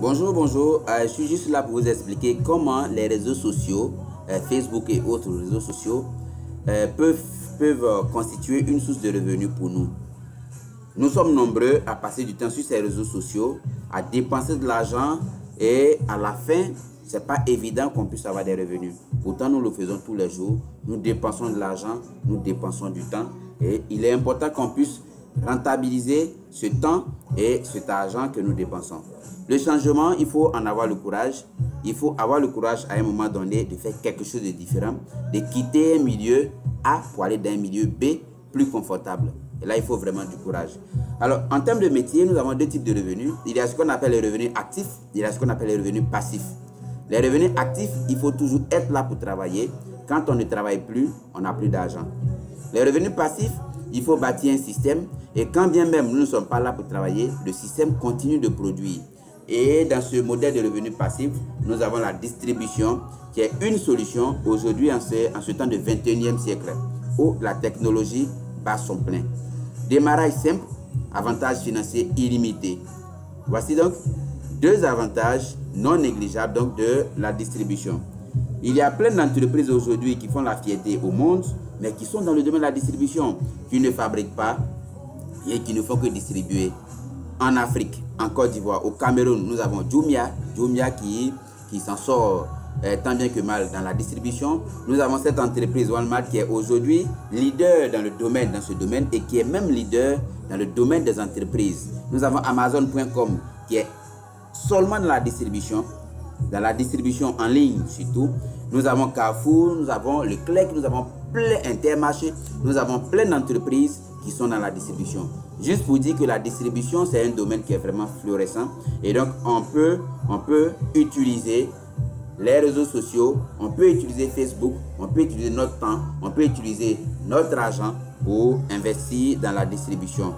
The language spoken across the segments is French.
Bonjour, bonjour. Je suis juste là pour vous expliquer comment les réseaux sociaux, Facebook et autres réseaux sociaux, peuvent constituer une source de revenus pour nous. Nous sommes nombreux à passer du temps sur ces réseaux sociaux, à dépenser de l'argent et à la fin, ce n'est pas évident qu'on puisse avoir des revenus. Pourtant, nous le faisons tous les jours. Nous dépensons de l'argent, nous dépensons du temps et il est important qu'on puisse rentabiliser ce temps et cet argent que nous dépensons. Le changement, il faut en avoir le courage. Il faut avoir le courage à un moment donné de faire quelque chose de différent, de quitter un milieu A pour aller dans un milieu B plus confortable. Et là, il faut vraiment du courage. Alors, en termes de métier, nous avons deux types de revenus. Il y a ce qu'on appelle les revenus actifs, il y a ce qu'on appelle les revenus passifs. Les revenus actifs, il faut toujours être là pour travailler. Quand on ne travaille plus, on n'a plus d'argent. Les revenus passifs, il faut bâtir un système. Et quand bien même nous ne sommes pas là pour travailler, le système continue de produire. Et dans ce modèle de revenus passifs, nous avons la distribution qui est une solution aujourd'hui en ce temps de 21e siècle où la technologie bat son plein. Démarrage simple, avantages financiers illimités. Voici donc deux avantages non négligeables donc de la distribution. Il y a plein d'entreprises aujourd'hui qui font la fierté au monde, mais qui sont dans le domaine de la distribution, qui ne fabriquent pas et qui ne font que distribuer. En Afrique, en Côte d'Ivoire, au Cameroun, nous avons Jumia qui s'en sort tant bien que mal dans la distribution. Nous avons cette entreprise Walmart qui est aujourd'hui leader dans ce domaine et qui est même leader dans le domaine des entreprises. Nous avons Amazon.com qui est seulement dans la distribution en ligne surtout. Nous avons Carrefour, nous avons Leclerc, nous avons plein d'Intermarché, nous avons plein d'entreprises qui sont dans la distribution. Juste pour dire que la distribution, c'est un domaine qui est vraiment florissant. Et donc, on peut utiliser les réseaux sociaux, on peut utiliser Facebook, on peut utiliser notre temps, on peut utiliser notre argent pour investir dans la distribution.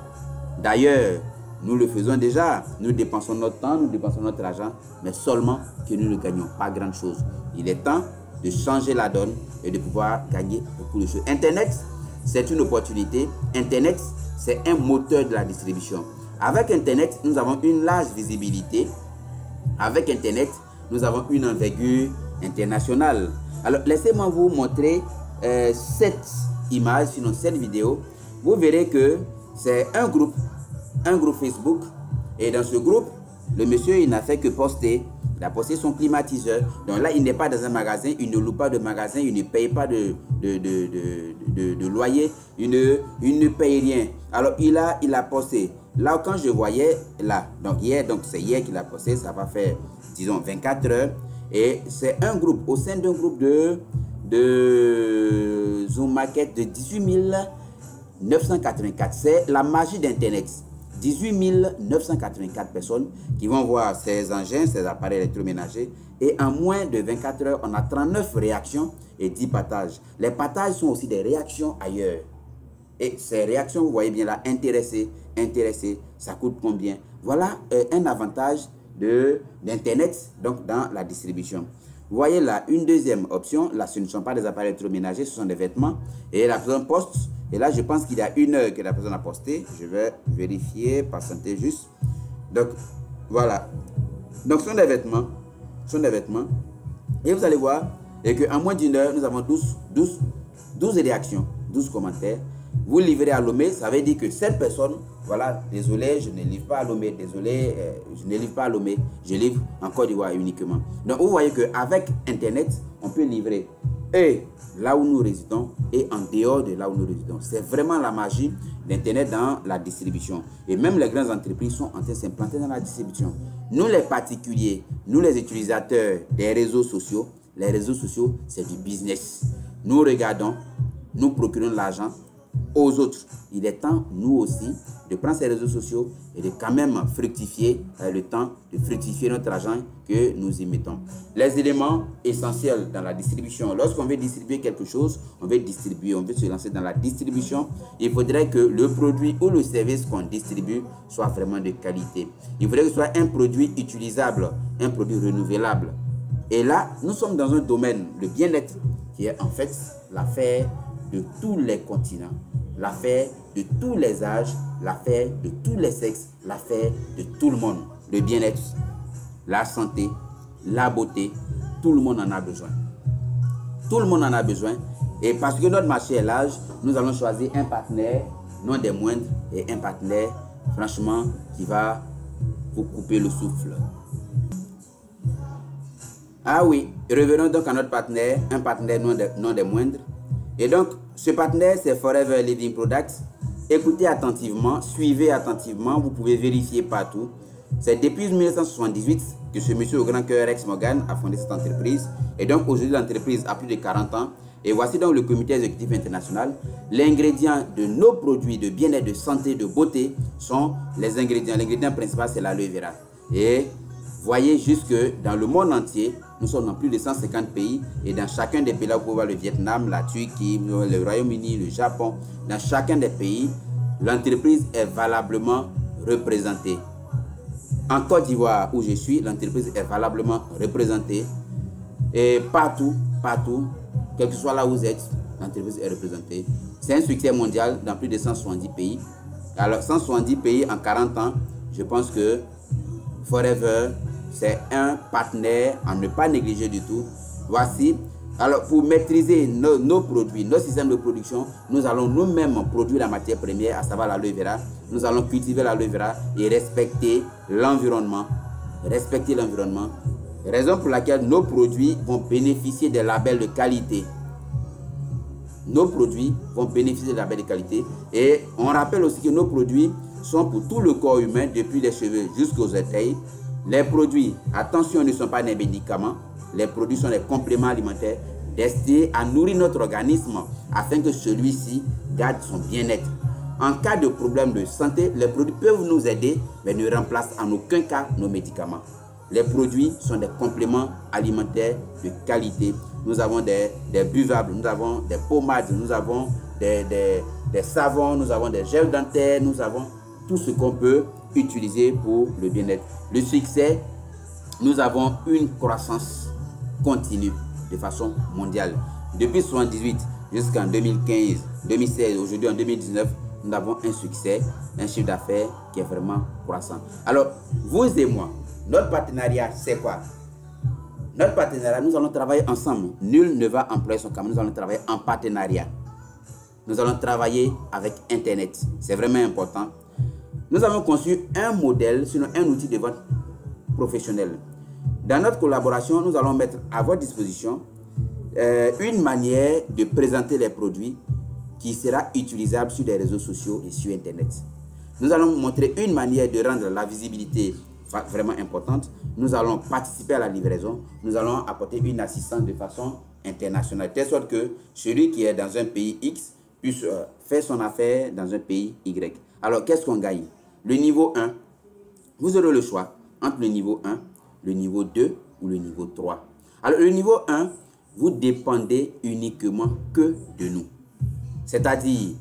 D'ailleurs, nous le faisons déjà. Nous dépensons notre temps, nous dépensons notre argent, mais seulement que nous ne gagnons pas grand-chose. Il est temps de changer la donne et de pouvoir gagner beaucoup de choses. Internet, c'est une opportunité. Internet, c'est un moteur de la distribution. Avec Internet, nous avons une large visibilité. Avec Internet, nous avons une envergure internationale. Alors, laissez-moi vous montrer cette image, sinon cette vidéo. Vous verrez que c'est un groupe Facebook. Et dans ce groupe, le monsieur, il n'a fait que poster. Il a posté son climatiseur. Donc là, il n'est pas dans un magasin, il ne loue pas de magasin, il ne paye pas de loyer, il ne paye rien. Alors, il a posté. Là, quand je voyais, là, c'est hier qu'il a posté, ça va faire, disons, 24 heures. Et c'est un groupe, au sein d'un groupe de Zoom Market de 18 984. C'est la magie d'Internet. 18 984 personnes qui vont voir ces engins, ces appareils électroménagers. Et en moins de 24 heures, on a 39 réactions et 10 partages. Les partages sont aussi des réactions ailleurs. Et ces réactions, vous voyez bien là, intéressés, ça coûte combien? Voilà un avantage d'Internet donc dans la distribution. Vous voyez là, une deuxième option, là ce ne sont pas des appareils électroménagers, ce sont des vêtements. Et la personne poste, et là je pense qu'il y a une heure que la personne a posté. Je vais vérifier, patienter juste. Donc voilà. Donc ce sont des vêtements. Et vous allez voir qu'en moins d'une heure, nous avons 12 réactions, 12 commentaires. Vous livrez à Lomé, ça veut dire que cette personne, voilà, désolé, je ne livre pas à Lomé, désolé, je ne livre pas à Lomé, je livre en Côte d'Ivoire uniquement. Donc vous voyez qu'avec Internet, on peut livrer et là où nous résidons et en dehors de là où nous résidons. C'est vraiment la magie d'Internet dans la distribution. Et même les grandes entreprises sont en train de s'implanter dans la distribution. Nous les particuliers, nous les utilisateurs des réseaux sociaux, les réseaux sociaux, c'est du business. Nous regardons, nous procurons de l'argent aux autres. Il est temps, nous aussi, de prendre ces réseaux sociaux et de quand même fructifier le temps, de fructifier notre argent que nous y mettons. Les éléments essentiels dans la distribution. Lorsqu'on veut distribuer quelque chose, on veut se lancer dans la distribution, il faudrait que le produit ou le service qu'on distribue soit vraiment de qualité. Il faudrait que ce soit un produit utilisable, un produit renouvelable. Et là, nous sommes dans un domaine, le bien-être, qui est en fait l'affaire de tous les continents, l'affaire de tous les âges, l'affaire de tous les sexes, l'affaire de tout le monde, le bien-être. la santé, la beauté, tout le monde en a besoin. Tout le monde en a besoin. Et parce que notre marché est large, nous allons choisir un partenaire, non des moindres, et un partenaire, franchement, qui va vous couper le souffle. Ah oui, revenons donc à notre partenaire, un partenaire non des moindres. Et donc, ce partenaire, c'est Forever Living Products. Écoutez attentivement, suivez attentivement, vous pouvez vérifier partout. C'est depuis 1978 que ce monsieur au grand cœur Rex Morgan a fondé cette entreprise. Et donc aujourd'hui l'entreprise a plus de 40 ans. Et voici donc le comité exécutif international. L'ingrédient de nos produits de bien-être, de santé, de beauté sont les ingrédients. L'ingrédient principal c'est l'aloe vera. Et voyez juste que dans le monde entier, nous sommes dans plus de 150 pays. Et dans chacun des pays là, vous pouvez voir le Vietnam, la Turquie, le Royaume-Uni, le Japon. Dans chacun des pays, l'entreprise est valablement représentée. En Côte d'Ivoire, où je suis, l'entreprise est valablement représentée. Et partout, quel que soit là où vous êtes, l'entreprise est représentée. C'est un succès mondial dans plus de 170 pays. Alors, 170 pays en 40 ans, je pense que Forever, c'est un partenaire à ne pas négliger du tout. Voici. Alors, pour maîtriser nos produits, nos systèmes de production, nous allons nous-mêmes produire la matière première, à savoir l'aloe vera. Nous allons cultiver l'aloe vera et respecter l'environnement. Respecter l'environnement. Raison pour laquelle nos produits vont bénéficier des labels de qualité. Nos produits vont bénéficier des labels de qualité. Et on rappelle aussi que nos produits sont pour tout le corps humain, depuis les cheveux jusqu'aux orteils. Les produits, attention, ne sont pas des médicaments. Les produits sont des compléments alimentaires destinés à nourrir notre organisme afin que celui-ci garde son bien-être. En cas de problème de santé, les produits peuvent nous aider, mais ne remplacent en aucun cas nos médicaments. Les produits sont des compléments alimentaires de qualité. Nous avons des buvables, nous avons des pommades, nous avons des savons, nous avons des gels dentaires, nous avons tout ce qu'on peut utiliser pour le bien-être. Le succès, nous avons une croissance continue de façon mondiale. Depuis 1978 jusqu'en 2015, 2016, aujourd'hui en 2019, nous avons un succès, un chiffre d'affaires qui est vraiment croissant. Alors, vous et moi, notre partenariat, c'est quoi? Notre partenariat, nous allons travailler ensemble. Nul ne va employer son camarade, nous allons travailler en partenariat. Nous allons travailler avec Internet. C'est vraiment important. Nous avons conçu un modèle, sinon un outil de vente professionnel. Dans notre collaboration, nous allons mettre à votre disposition une manière de présenter les produits qui sera utilisable sur les réseaux sociaux et sur Internet. Nous allons montrer une manière de rendre la visibilité vraiment importante. Nous allons participer à la livraison. Nous allons apporter une assistance de façon internationale, de telle sorte que celui qui est dans un pays X puisse faire son affaire dans un pays Y. Alors, qu'est-ce qu'on gagne? Le niveau 1, vous aurez le choix entre le niveau 1, le niveau 2 ou le niveau 3. Alors, le niveau 1, vous dépendez uniquement que de nous. C'est-à-dire,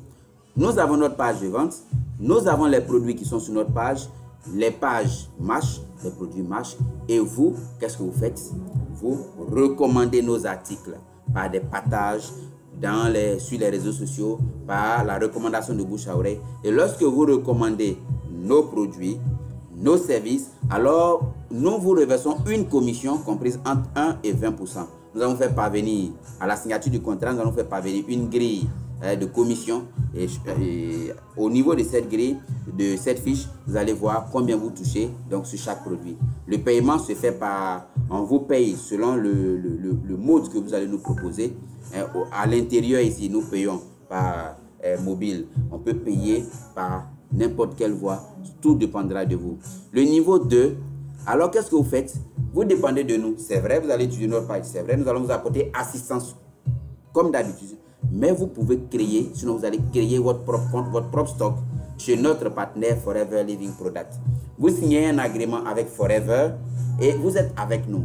nous avons notre page de vente, nous avons les produits qui sont sur notre page, les pages marchent, les produits marchent, et vous, qu'est-ce que vous faites? Vous recommandez nos articles par des partages sur les réseaux sociaux, par la recommandation de bouche à oreille. Et lorsque vous recommandez nos produits, nos services, alors nous vous reversons une commission comprise entre 1 et 20%. Nous allons faire parvenir à la signature du contrat, nous allons faire parvenir une grille de commission et au niveau de cette grille, de cette fiche, vous allez voir combien vous touchez donc sur chaque produit. Le paiement se fait on vous paye selon le mode que vous allez nous proposer. À l'intérieur ici, nous payons par mobile, on peut payer par n'importe quelle voie, tout dépendra de vous. Le niveau 2, alors qu'est-ce que vous faites? Vous dépendez de nous, c'est vrai, vous allez utiliser notre page, c'est vrai, nous allons vous apporter assistance comme d'habitude. Mais vous pouvez créer, sinon vous allez créer votre propre compte, votre propre stock chez notre partenaire Forever Living Products. Vous signez un agrément avec Forever et vous êtes avec nous.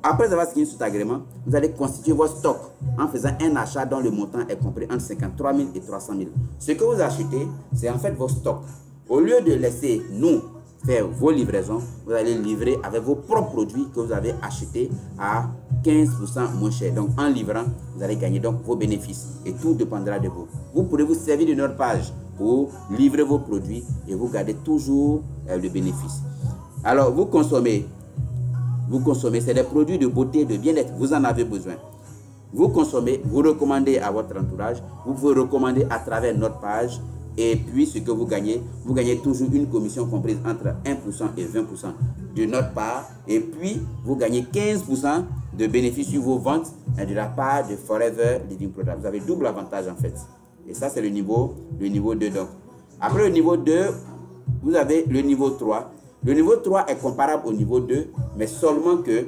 Après avoir signé cet agrément, vous allez constituer votre stock en faisant un achat dont le montant est compris entre 53 000 et 300 000. Ce que vous achetez, c'est en fait votre stock. Au lieu de laisser nous faire vos livraisons, vous allez livrer avec vos propres produits que vous avez achetés à 15% moins cher. Donc en livrant, vous allez gagner donc vos bénéfices et tout dépendra de vous. Vous pourrez vous servir de notre page pour livrer vos produits et vous gardez toujours le bénéfice. Alors vous consommez vous consommez, c'est des produits de beauté, de bien-être, vous en avez besoin. Vous consommez, vous recommandez à votre entourage, vous pouvez recommander à travers notre page, et puis ce que vous gagnez toujours une commission comprise entre 1% et 20% de notre part, et puis vous gagnez 15% de bénéfices sur vos ventes de la part de Forever Living Product. Vous avez double avantage en fait. Et ça c'est le niveau 2. Donc, après le niveau 2, vous avez le niveau 3. Le niveau 3 est comparable au niveau 2, mais seulement que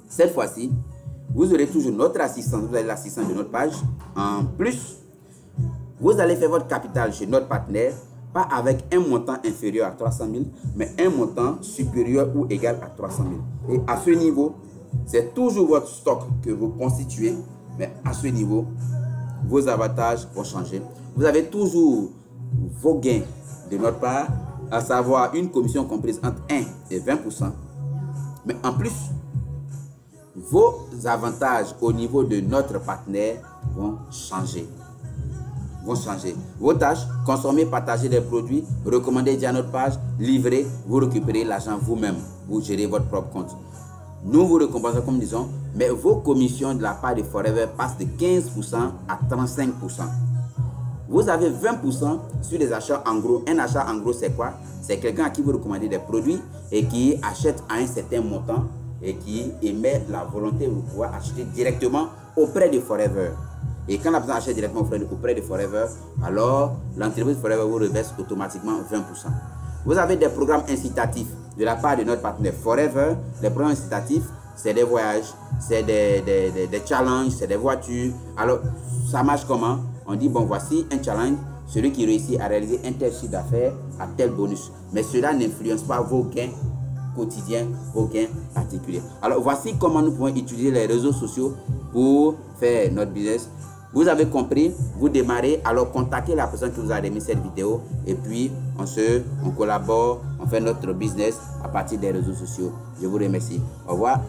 cette fois-ci, vous aurez toujours notre assistance, vous avez l'assistance de notre page. En plus, vous allez faire votre capital chez notre partenaire, pas avec un montant inférieur à 300 000, mais un montant supérieur ou égal à 300 000. Et à ce niveau, c'est toujours votre stock que vous constituez, mais à ce niveau, vos avantages vont changer. Vous avez toujours vos gains de notre part, à savoir une commission comprise entre 1 et 20%. Mais en plus, vos avantages au niveau de notre partenaire vont changer. Vos tâches, consommer, partager des produits, recommander via notre page, livrer, vous récupérez l'argent vous-même. Vous gérez votre propre compte. Nous vous récompensons comme disons, mais vos commissions de la part de Forever passent de 15% à 35%. Vous avez 20% sur les achats en gros. Un achat en gros, c'est quoi? C'est quelqu'un à qui vous recommandez des produits et qui achète à un certain montant et qui émet la volonté de pouvoir acheter directement auprès de Forever. Et quand la personne achète directement auprès de Forever, alors l'entreprise Forever vous reverse automatiquement 20%. Vous avez des programmes incitatifs de la part de notre partenaire Forever. Les programmes incitatifs, c'est des voyages, c'est des challenges, c'est des voitures. Alors, ça marche comment? On dit, bon, voici un challenge, celui qui réussit à réaliser un tel chiffre d'affaires a tel bonus. Mais cela n'influence pas vos gains quotidiens, vos gains particuliers. Alors, voici comment nous pouvons utiliser les réseaux sociaux pour faire notre business. Vous avez compris, vous démarrez, alors contactez la personne qui vous a remis cette vidéo et puis on collabore, on fait notre business à partir des réseaux sociaux. Je vous remercie. Au revoir.